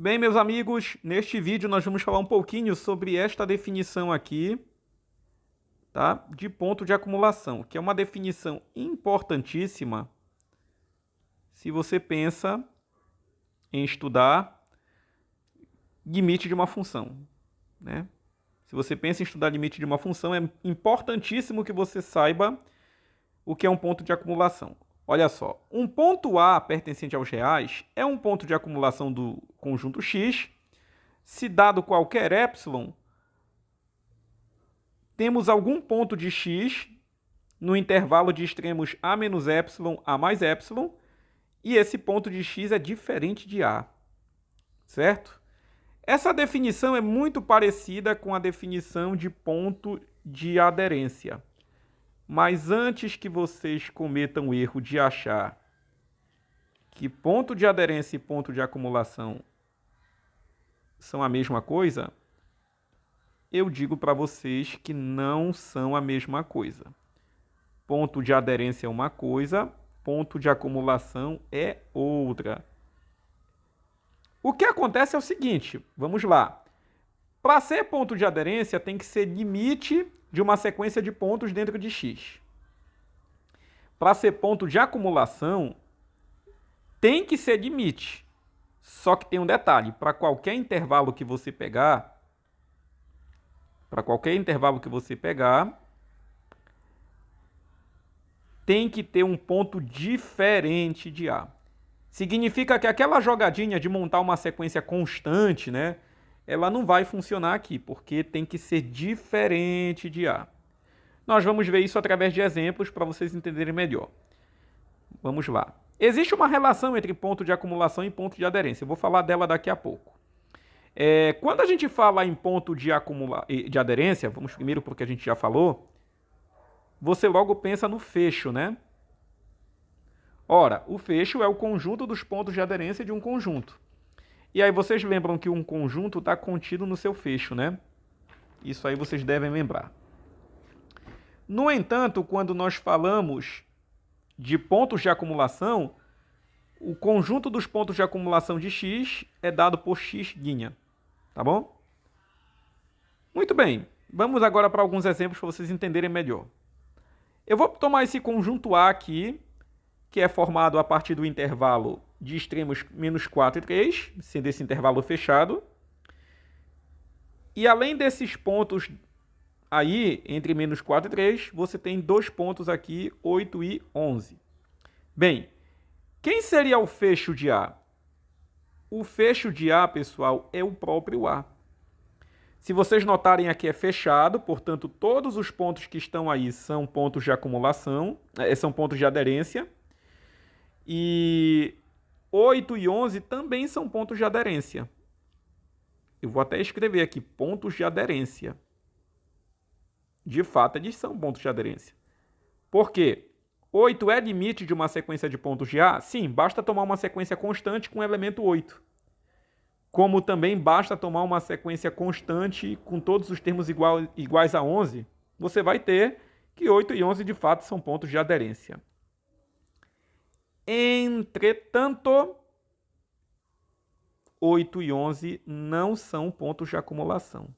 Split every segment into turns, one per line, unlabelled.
Bem, meus amigos, neste vídeo nós vamos falar um pouquinho sobre esta definição aqui, tá? De ponto de acumulação, que é uma definição importantíssima se você pensa em estudar limite de uma função, né? Se você pensa em estudar limite de uma função, é importantíssimo que você saiba o que é um ponto de acumulação. Olha só, um ponto A pertencente aos reais é um ponto de acumulação do conjunto X. Se dado qualquer epsilon, temos algum ponto de X no intervalo de extremos A menos epsilon, A mais epsilon, e esse ponto de X é diferente de A, certo? Essa definição é muito parecida com a definição de ponto de aderência. Mas antes que vocês cometam o erro de achar que ponto de aderência e ponto de acumulação são a mesma coisa, eu digo para vocês que não são a mesma coisa. Ponto de aderência é uma coisa, ponto de acumulação é outra. O que acontece é o seguinte, vamos lá. Para ser ponto de aderência, tem que ser limite de uma sequência de pontos dentro de X. Para ser ponto de acumulação, tem que ser limite. Só que tem um detalhe, para qualquer intervalo que você pegar, tem que ter um ponto diferente de A. Significa que aquela jogadinha de montar uma sequência constante, né, ela não vai funcionar aqui, porque tem que ser diferente de A. Nós vamos ver isso através de exemplos para vocês entenderem melhor. Vamos lá. Existe uma relação entre ponto de acumulação e ponto de aderência. Eu vou falar dela daqui a pouco. Quando a gente fala em ponto de aderência, vamos primeiro porque a gente já falou, você logo pensa no fecho, né? Ora, o fecho é o conjunto dos pontos de aderência de um conjunto. E aí vocês lembram que um conjunto está contido no seu fecho, né? Isso aí vocês devem lembrar. No entanto, quando nós falamos de pontos de acumulação, o conjunto dos pontos de acumulação de X é dado por X', tá bom? Muito bem, vamos agora para alguns exemplos para vocês entenderem melhor. Eu vou tomar esse conjunto A aqui, que é formado a partir do intervalo de extremos menos 4 e 3, sendo esse intervalo fechado. E além desses pontos aí, entre menos 4 e 3, você tem dois pontos aqui, 8 e 11. Bem, quem seria o fecho de A? O fecho de A, pessoal, é o próprio A. Se vocês notarem aqui é fechado, portanto, todos os pontos que estão aí são pontos de acumulação, são pontos de aderência. E 8 e 11 também são pontos de aderência. Eu vou até escrever aqui, pontos de aderência. De fato, eles são pontos de aderência. Por quê? 8 é limite de uma sequência de pontos de A? Sim, basta tomar uma sequência constante com o elemento 8. Como também basta tomar uma sequência constante com todos os termos iguais a 11, você vai ter que 8 e 11 de fato são pontos de aderência. Entretanto, 8 e 11 não são pontos de acumulação.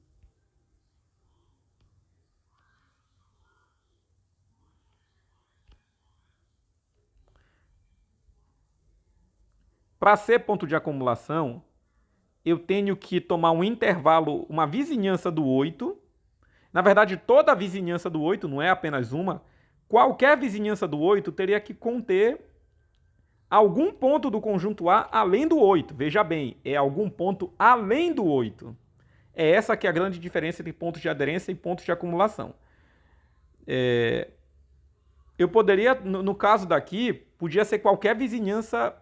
Para ser ponto de acumulação, eu tenho que tomar um intervalo, uma vizinhança do 8. Na verdade, toda a vizinhança do 8, não é apenas uma. Qualquer vizinhança do 8 teria que conter algum ponto do conjunto A além do 8. Veja bem, é algum ponto além do 8. É essa que é a grande diferença entre pontos de aderência e pontos de acumulação. Eu poderia, no caso daqui, podia ser qualquer vizinhança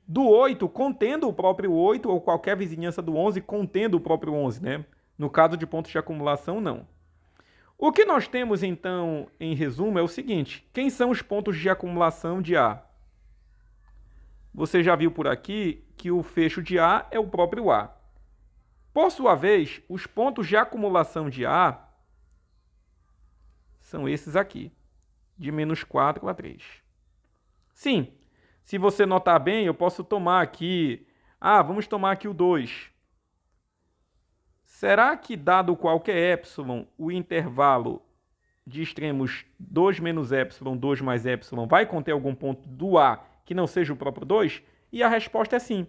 do 8 contendo o próprio 8 ou qualquer vizinhança do 11 contendo o próprio 11, né? No caso de pontos de acumulação, não. O que nós temos, então, em resumo, é o seguinte. Quem são os pontos de acumulação de A? Você já viu por aqui que o fecho de A é o próprio A. Por sua vez, os pontos de acumulação de A são esses aqui, de menos 4 a 3. Sim, se você notar bem, eu posso tomar aqui Vamos tomar aqui o 2. Será que, dado qualquer epsilon, o intervalo de extremos 2 menos epsilon, 2 mais epsilon, vai conter algum ponto do A que não seja o próprio 2? E a resposta é sim.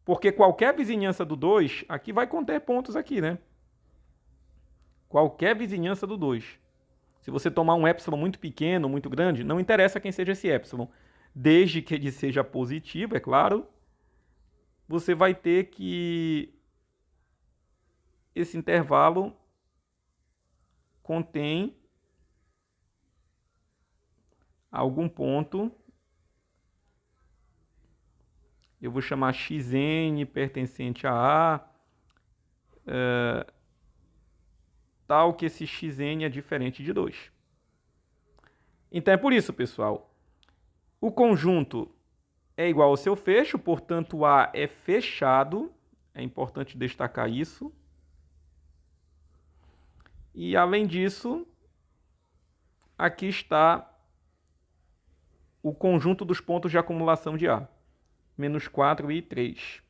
Porque qualquer vizinhança do 2, aqui vai conter pontos aqui, né? Qualquer vizinhança do 2. Se você tomar um epsilon muito pequeno, muito grande, não interessa quem seja esse epsilon. Desde que ele seja positivo, é claro, você vai ter que esse intervalo contém algum ponto, eu vou chamar xn pertencente a A, tal que esse xn é diferente de 2. Então é por isso, pessoal, o conjunto é igual ao seu fecho, portanto A é fechado, é importante destacar isso. E além disso, aqui está o conjunto dos pontos de acumulação de A, menos 4 e 3,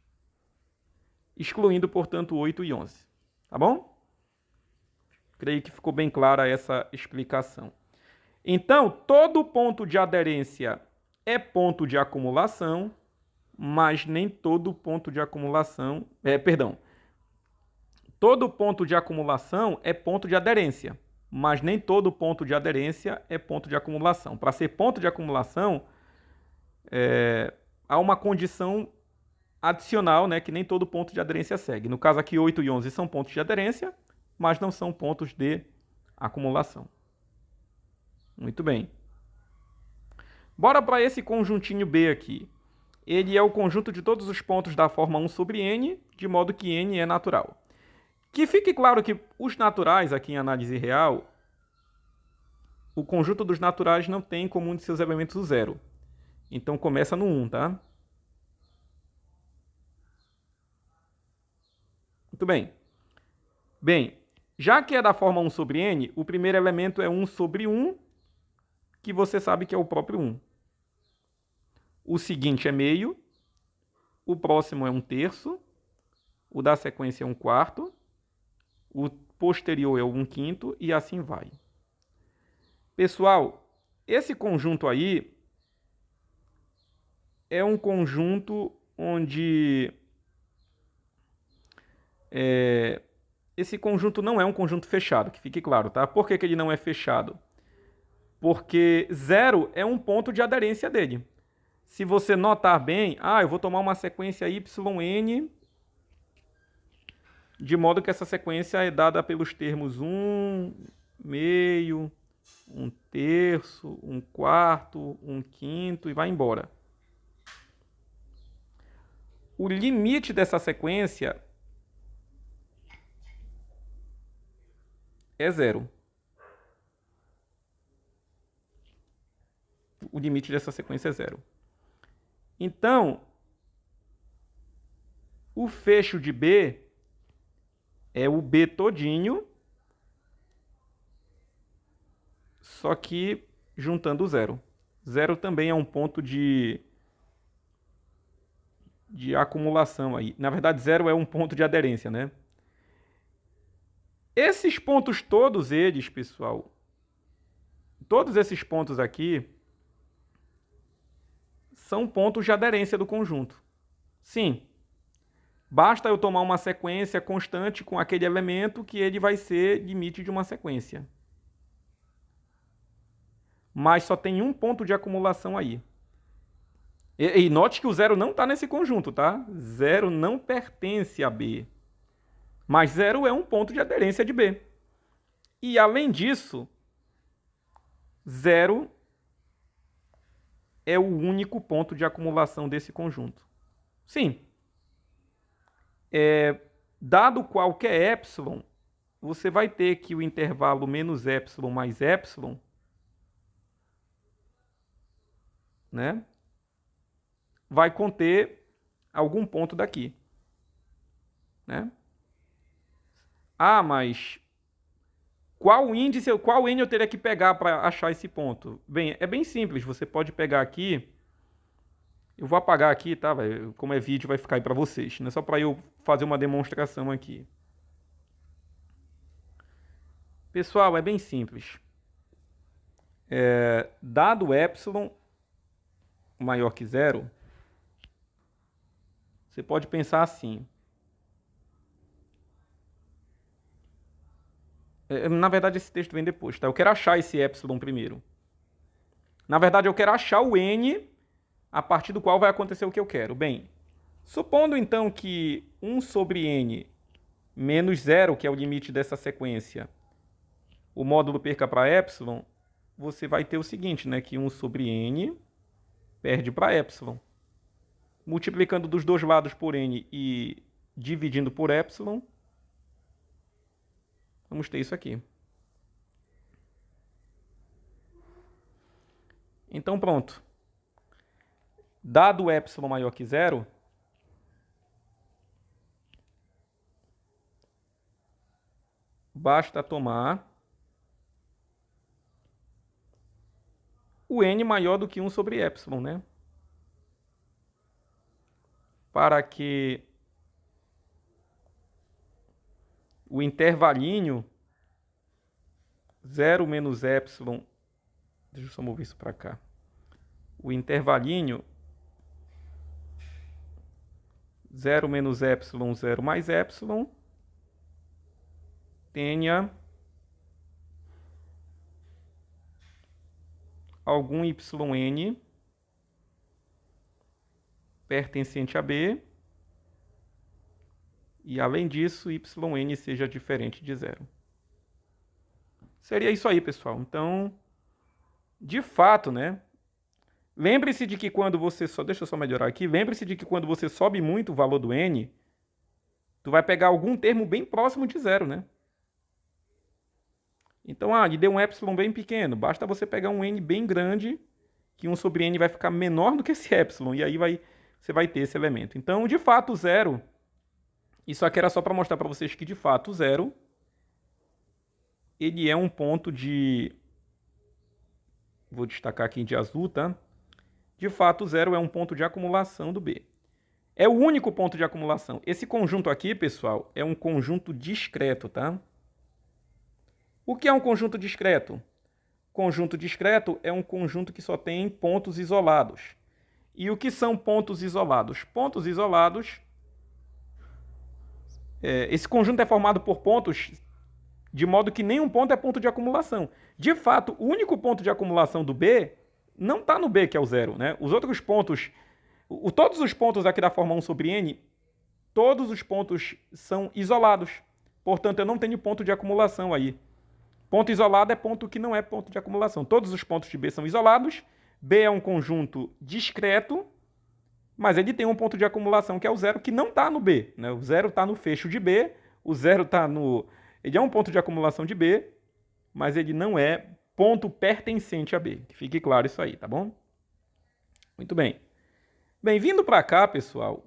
excluindo, portanto, 8 e 11. Tá bom? Creio que ficou bem clara essa explicação. Então, todo ponto de aderência é ponto de acumulação, mas nem todo ponto de acumulação... Todo ponto de acumulação é ponto de aderência, mas nem todo ponto de aderência é ponto de acumulação. Para ser ponto de acumulação, há uma condição adicional, né, que nem todo ponto de aderência segue. No caso aqui, 8 e 11 são pontos de aderência, mas não são pontos de acumulação. Muito bem. Bora para esse conjuntinho B aqui. Ele é o conjunto de todos os pontos da forma 1 sobre n, de modo que n é natural. Que fique claro que os naturais, aqui em análise real, o conjunto dos naturais não tem como um de seus elementos o 0. Então começa no 1, tá? Muito bem. Bem, já que é da forma 1 sobre n, o primeiro elemento é 1 sobre 1, que você sabe que é o próprio 1. O seguinte é meio, o próximo é 1/3, o da sequência é 1/4, o posterior é o 1/5 e assim vai. Pessoal, esse conjunto aí é um conjunto onde... esse conjunto não é um conjunto fechado, que fique claro, tá? Por que ele não é fechado? Porque 0 é um ponto de aderência dele. Se você notar bem, eu vou tomar uma sequência yn, de modo que essa sequência é dada pelos termos 1, meio, 1/3, 1/4, 1/5 e vai embora. O limite dessa sequência é 0. O limite dessa sequência é 0. Então, o fecho de B é o B todinho, só que juntando 0. 0 também é um ponto de acumulação aí. Na verdade, 0 é um ponto de aderência, né? Esses pontos todos eles, pessoal, todos esses pontos aqui são pontos de aderência do conjunto. Sim. Basta eu tomar uma sequência constante com aquele elemento que ele vai ser limite de uma sequência. Mas só tem um ponto de acumulação aí. E note que o 0 não está nesse conjunto, tá? 0 não pertence a B. Mas 0 é um ponto de aderência de B. E, além disso, 0 é o único ponto de acumulação desse conjunto. Sim. Dado qualquer epsilon, você vai ter que o intervalo menos epsilon mais epsilon, né, vai conter algum ponto daqui, né? Mas qual índice, qual n eu teria que pegar para achar esse ponto? Bem, é bem simples. Você pode pegar aqui, Eu vou apagar aqui, tá? Como é vídeo, vai ficar aí para vocês. Não é só para eu fazer uma demonstração aqui. Pessoal, é bem simples. Dado epsilon maior que zero, você pode pensar assim. Na verdade, esse texto vem depois, tá? Eu quero achar esse epsilon primeiro. Na verdade, eu quero achar o n a partir do qual vai acontecer o que eu quero. Bem, supondo então que 1 sobre n menos 0, que é o limite dessa sequência, o módulo perca para epsilon, você vai ter o seguinte, né? Que 1 sobre n perde para epsilon. Multiplicando dos dois lados por n e dividindo por epsilon, vamos ter isso aqui. Então pronto. Dado epsilon maior que zero, basta tomar o n maior do que 1 sobre epsilon, né? Para que o intervalinho 0 menos epsilon, deixa eu só mover isso para cá. O intervalinho 0 menos epsilon, 0 mais epsilon, tenha algum yn pertencente a B, e além disso, yn seja diferente de zero. Seria isso aí, pessoal. Então, de fato, né? Lembre-se de que quando você deixa eu só melhorar aqui. Lembre-se de que quando você sobe muito o valor do n, tu vai pegar algum termo bem próximo de zero, né? Então, lhe deu um epsilon bem pequeno. Basta você pegar um n bem grande, que 1 sobre n vai ficar menor do que esse epsilon. E aí você vai ter esse elemento. Então, de fato, zero... Isso aqui era só para mostrar para vocês que, de fato, zero... ele é um ponto de... Vou destacar aqui de azul, tá? De fato, zero é um ponto de acumulação do B. É o único ponto de acumulação. Esse conjunto aqui, pessoal, é um conjunto discreto, tá? O que é um conjunto discreto? Conjunto discreto é um conjunto que só tem pontos isolados. E o que são pontos isolados? Pontos isolados... esse conjunto é formado por pontos de modo que nenhum ponto é ponto de acumulação. De fato, o único ponto de acumulação do B não está no B, que é o zero, né? Os outros pontos, todos os pontos aqui da forma 1 sobre n, todos os pontos são isolados. Portanto, eu não tenho ponto de acumulação aí. Ponto isolado é ponto que não é ponto de acumulação. Todos os pontos de B são isolados. B é um conjunto discreto, mas ele tem um ponto de acumulação que é o zero, que não está no B, né? O zero está no fecho de B, o zero está no... Ele é um ponto de acumulação de B, mas ele não é ponto pertencente a B. Que fique claro isso aí, tá bom? Muito bem. Bem, vindo para cá, pessoal,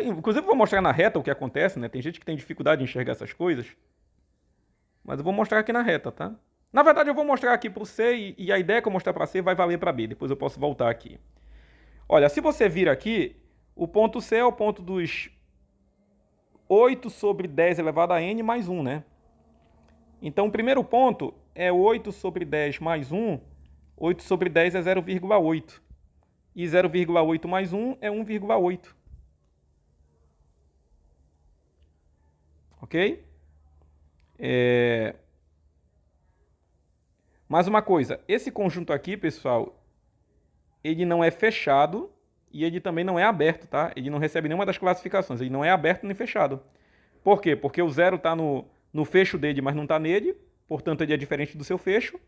inclusive eu vou mostrar na reta o que acontece, né? Tem gente que tem dificuldade em enxergar essas coisas, mas eu vou mostrar aqui na reta, tá? Na verdade, eu vou mostrar aqui para o C e a ideia que eu mostrar para C vai valer para B. Depois eu posso voltar aqui. Olha, se você vir aqui, o ponto C é o ponto dos 8 sobre 10 elevado a n mais 1, né? Então, o primeiro ponto é 8 sobre 10 mais 1. 8 sobre 10 é 0,8. E 0,8 mais 1 é 1,8. Ok? Mais uma coisa. Esse conjunto aqui, pessoal, ele não é fechado e ele também não é aberto, tá? Ele não recebe nenhuma das classificações. Ele não é aberto nem fechado. Por quê? Porque o zero está no fecho dele, mas não está nele. Portanto, ele é diferente do seu fecho.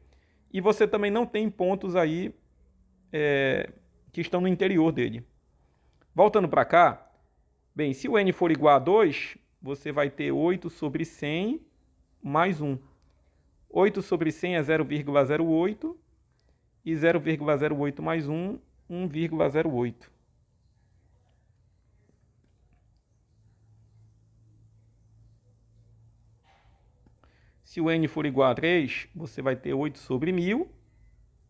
E você também não tem pontos aí que estão no interior dele. Voltando para cá, bem, se o n for igual a 2, você vai ter 8 sobre 100 mais 1. 8 sobre 100 é 0,08. E 0,08 mais 1, 1,08. Se o n for igual a 3, você vai ter 8 sobre 1000,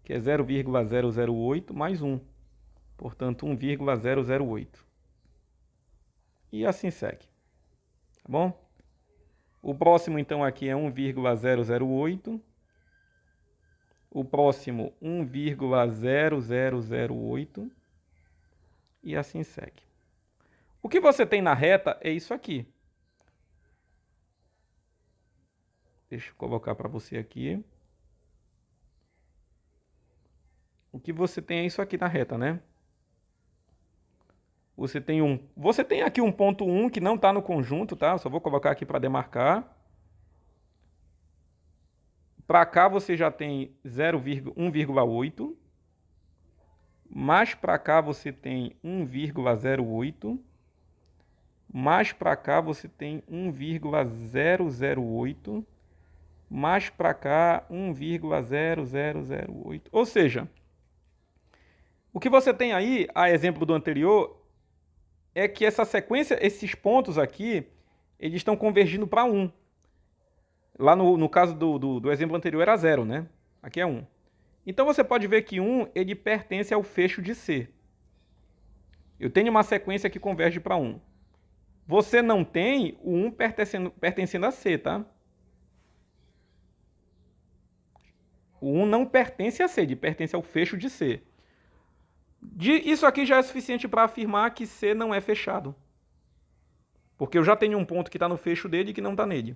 que é 0,008 mais 1. Portanto, 1,008. E assim segue. Tá bom? O próximo, então, aqui é 1,008. O próximo, 1,0008. E assim segue. O que você tem na reta é isso aqui. Deixa eu colocar para você aqui. O que você tem é isso aqui na reta, né? Você tem aqui um ponto 1 que não está no conjunto, tá? Eu só vou colocar aqui para demarcar. Para cá você já tem 1,8. Mais para cá você tem 1,08. Mais para cá você tem 1,008. Mais para cá 1,0008. Ou seja, o que você tem aí, a exemplo do anterior, é que essa sequência, esses pontos aqui, eles estão convergindo para 1. Lá no caso do exemplo anterior era 0, né? Aqui é 1. Então você pode ver que 1 ele pertence ao fecho de C. Eu tenho uma sequência que converge para 1. Você não tem o 1 pertencendo a C, tá? O 1 não pertence a C, ele pertence ao fecho de C. Isso aqui já é suficiente para afirmar que C não é fechado. Porque eu já tenho um ponto que está no fecho dele e que não está nele.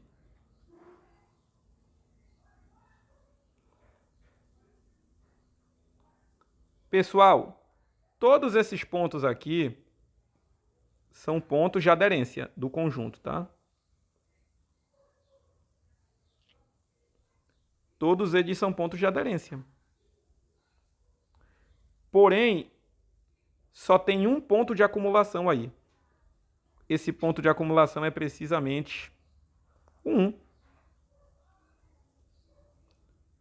Pessoal, todos esses pontos aqui são pontos de aderência do conjunto, tá? Todos eles são pontos de aderência. Porém, só tem um ponto de acumulação aí. Esse ponto de acumulação é precisamente o 1.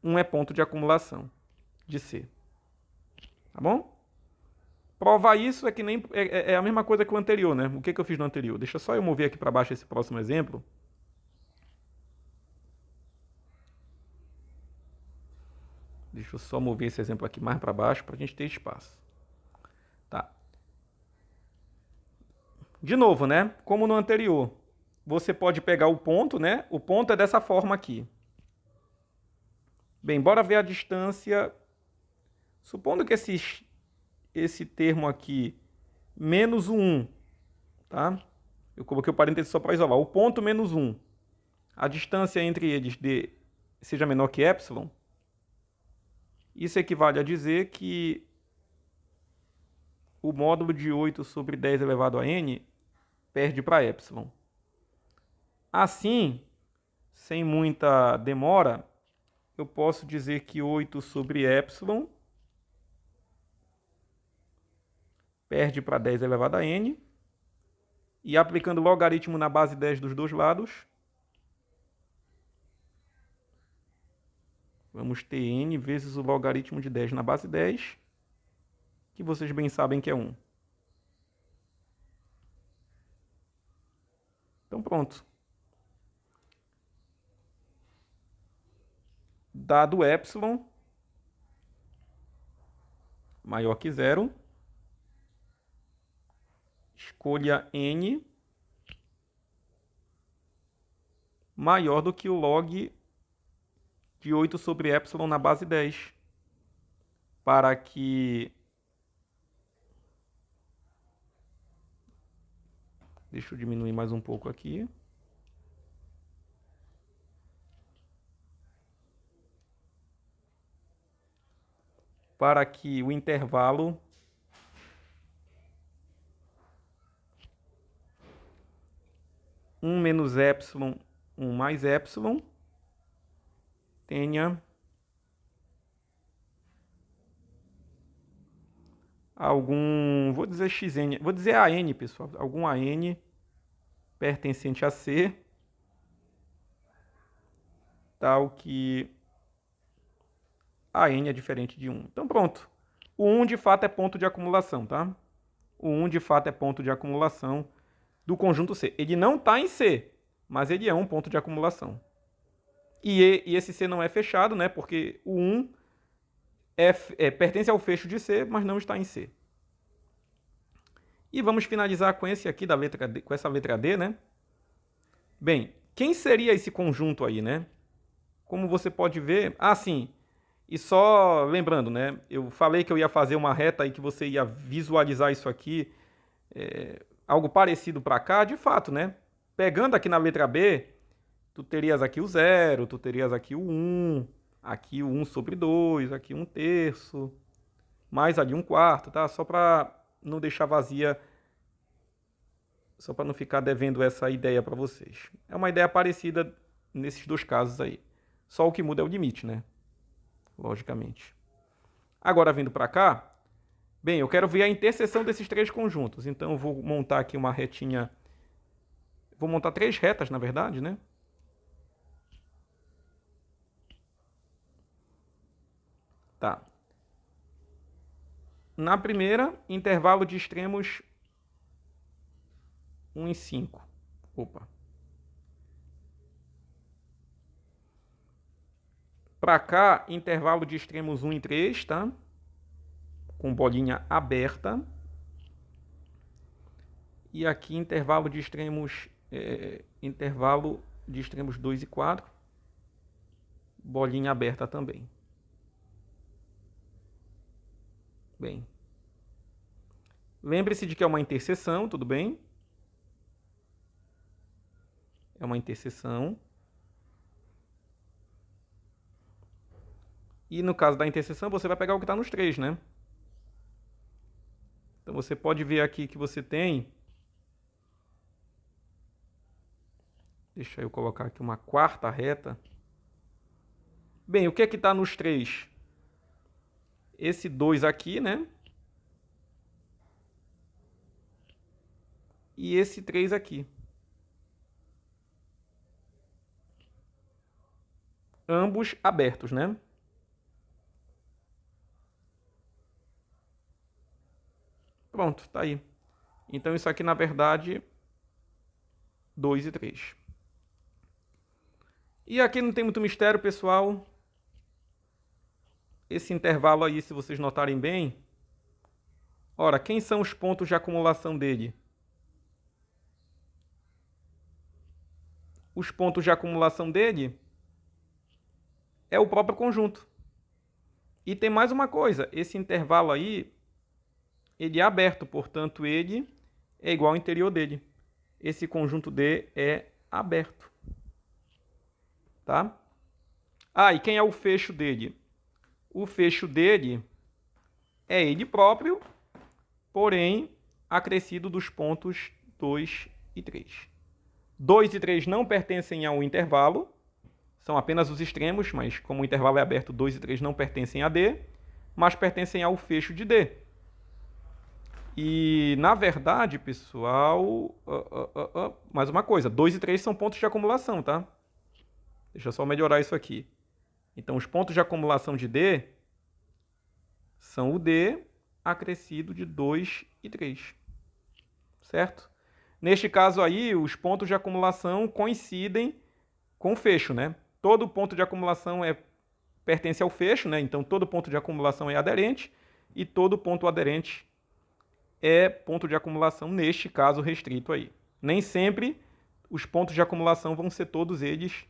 1 é ponto de acumulação de C. Tá bom? Provar isso é que nem é a mesma coisa que o anterior, né? O que eu fiz no anterior? Deixa só eu mover aqui para baixo esse próximo exemplo. Deixa eu só mover esse exemplo aqui mais para baixo para a gente ter espaço. Tá. De novo, né? Como no anterior, você pode pegar o ponto, né? O ponto é dessa forma aqui. Bem, bora ver a distância. Supondo que esse termo aqui, menos o 1, tá? Eu coloquei o parênteses só para isolar. O ponto menos 1. A distância entre eles seja menor que epsilon. Isso equivale a dizer que o módulo de 8 sobre 10 elevado a n perde para epsilon. Assim, sem muita demora, eu posso dizer que 8 sobre epsilon perde para 10 elevado a n. E aplicando logaritmo na base 10 dos dois lados, vamos ter n vezes o logaritmo de 10 na base 10, que vocês bem sabem que é 1. Então pronto. Dado epsilon maior que 0, escolha n maior do que o log de 8 sobre epsilon na base 10, para que... Deixa eu diminuir mais um pouco aqui. Para que o intervalo menos epsilon, 1 mais epsilon, tenha algum, vou dizer xn, vou dizer an, pessoal, algum an pertencente a C, tal que a n é diferente de 1. Então pronto. O 1 de fato é ponto de acumulação, tá? O 1 de fato é ponto de acumulação do conjunto C. Ele não está em C, mas ele é um ponto de acumulação. E esse C não é fechado, né? Porque o 1 pertence ao fecho de C, mas não está em C. E vamos finalizar com esse aqui da letra D, com essa letra D, né? Bem, quem seria esse conjunto aí, né? Como você pode ver... Ah, sim. E só lembrando, né? Eu falei que eu ia fazer uma reta e que você ia visualizar isso aqui, algo parecido para cá, de fato, né? Pegando aqui na letra B, tu terias aqui o 0, tu terias aqui o 1, aqui o 1 sobre 2, aqui 1/3, mais ali 1/4, tá? Só para não deixar vazia, só para não ficar devendo essa ideia para vocês. É uma ideia parecida nesses dois casos aí. Só o que muda é o limite, né? Logicamente. Agora, vindo para cá, bem, eu quero ver a interseção desses três conjuntos. Então, eu vou montar aqui uma retinha. Vou montar 3 retas, na verdade, né? Tá. Na primeira, intervalo de extremos 1 e 5. Opa. Para cá, intervalo de extremos 1 e 3, tá? Com bolinha aberta. E aqui, intervalo de extremos 2 e 4. Bolinha aberta também. Bem. Lembre-se de que é uma interseção, tudo bem? É uma interseção. E no caso da interseção, você vai pegar o que está nos 3, né? Então você pode ver aqui que você tem... Deixa eu colocar aqui uma quarta reta. Bem, o que é que está nos 3? Esse 2 aqui, né? E esse 3 aqui. Ambos abertos, né? Pronto, tá aí. Então isso aqui, na verdade, 2 e 3. E aqui não tem muito mistério, pessoal. Esse intervalo aí, se vocês notarem bem... Ora, quem são os pontos de acumulação dele? Os pontos de acumulação dele é o próprio conjunto. E tem mais uma coisa, esse intervalo aí, ele é aberto, portanto, ele é igual ao interior dele. Esse conjunto D é aberto. Tá? Ah, e quem é o fecho dele? O fecho dele é ele próprio, porém acrescido dos pontos 2 e 3. 2 e 3 não pertencem ao intervalo, são apenas os extremos, mas como o intervalo é aberto, 2 e 3 não pertencem a D, mas pertencem ao fecho de D. E, na verdade, pessoal, mais uma coisa, 2 e 3 são pontos de acumulação, tá? Deixa eu só melhorar isso aqui. Então, os pontos de acumulação de D são o D acrescido de 2 e 3. Certo? Neste caso aí, os pontos de acumulação coincidem com o fecho, né? Todo ponto de acumulação pertence ao fecho, né? Então, todo ponto de acumulação é aderente e todo ponto aderente é ponto de acumulação, neste caso restrito aí. Nem sempre os pontos de acumulação vão ser todos eles...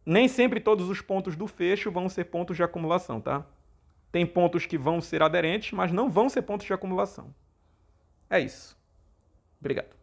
Nem sempre todos os pontos do fecho vão ser pontos de acumulação, tá? Tem pontos que vão ser aderentes, mas não vão ser pontos de acumulação. É isso. Obrigado.